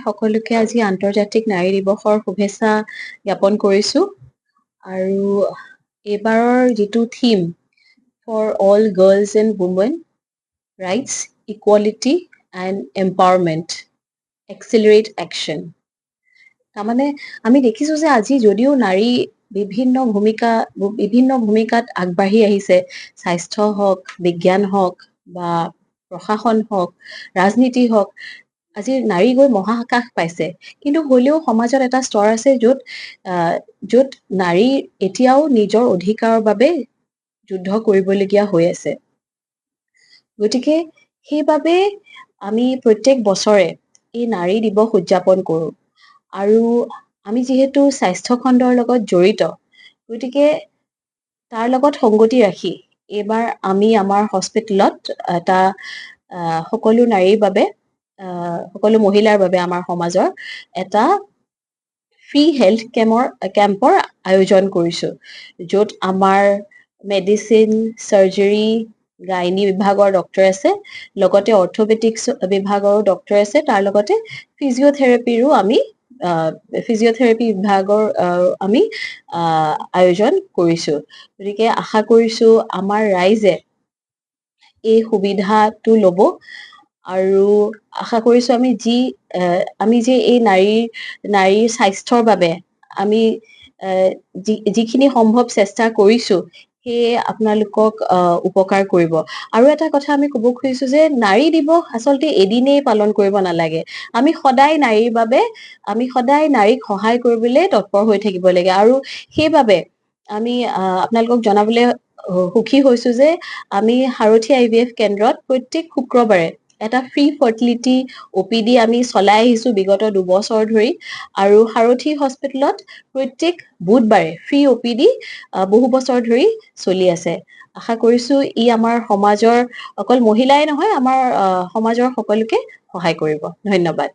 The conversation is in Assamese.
সকলোকে আজি আন্তৰ্জাতিক নাৰী দিৱসৰ শুভেচ্ছা জ্ঞাপন কৰিছোঁ আৰু এইবাৰৰ যিটো theme for all girls and women rights equality and empowerment accelerate action. তাৰমানে আমি দেখিছোঁ যে আজি যদিও নাৰী বিভিন্ন ভূমিকাত আগবাঢ়ি আহিছে, স্বাস্থ্য হওক, বিজ্ঞান হওক বা প্ৰশাসন হওক, ৰাজনীতি হওক, আজি নাৰী গৈ মহাকাশ পাইছে, কিন্তু হ'লেও সমাজত এটা স্তৰ আছে য'ত নাৰী এতিয়াও নিজৰ অধিকাৰৰ বাবে যুদ্ধ কৰিবলগীয়া হৈ আছে। গতিকে সেইবাবে আমি প্ৰত্যেক বছৰে এই নাৰী দিৱস উদযাপন কৰোঁ আৰু আমি যিহেতু স্বাস্থ্য খণ্ডৰ লগত জড়িত, গতিকে তাৰ লগত সংগতি ৰাখি এইবাৰ আমি আমাৰ হস্পিটেলত এটা সকলো নাৰীৰ বাবে সকলো মহিলাৰ বাবে আমাৰ সমাজৰ এটা ফ্ৰী হেল্থ কেম্পৰ আয়োজন কৰিছোঁ, য'ত আমাৰ মেডিচিন, চাৰ্জাৰী, গাইনী বিভাগৰ ডক্টৰ আছে, লগতে অৰ্থপেডিক্স বিভাগৰো ডক্টৰ আছে, তাৰ লগতে ফিজিঅ'থেৰাপি বিভাগৰ আমি আয়োজন কৰিছোঁ। গতিকে আশা কৰিছোঁ আমাৰ ৰাইজে এই সুবিধাটো ল'ব আৰু আশা কৰিছোঁ আমি যে এই নাৰীৰ স্বাস্থ্যৰ বাবে আমি যিখিনি সম্ভৱ চেষ্টা কৰিছোঁ, সেয়ে আপোনালোকক উপকাৰ কৰিব। আৰু এটা কথা আমি ক'ব খুজিছোঁ যে নাৰী দিৱস আচলতে এদিনেই পালন কৰিব নালাগে। আমি সদায় নাৰীক সহায় কৰিবলৈ তৎপৰ হৈ থাকিব লাগে আৰু সেইবাবে আমি আপোনালোকক জনাবলৈ সুখী হৈছোঁ যে আমি সাৰথি IVF কেন্দ্ৰত প্ৰত্যেক শুক্ৰবাৰে এটা ফ্ৰী ফাৰ্টিলিটি OPD আমি চলাই আহিছোঁ বিগত 2 বছৰ ধৰি, আৰু সাৰথি হস্পিটেলত প্ৰত্যেক বুধবাৰে ফ্ৰী OPD বহু বছৰ ধৰি চলি আছে। আশা কৰিছোঁ ই আমাৰ সমাজৰ অকল মহিলাই নহয়, আমাৰ সমাজৰ সকলোকে সহায় কৰিব। ধন্যবাদ।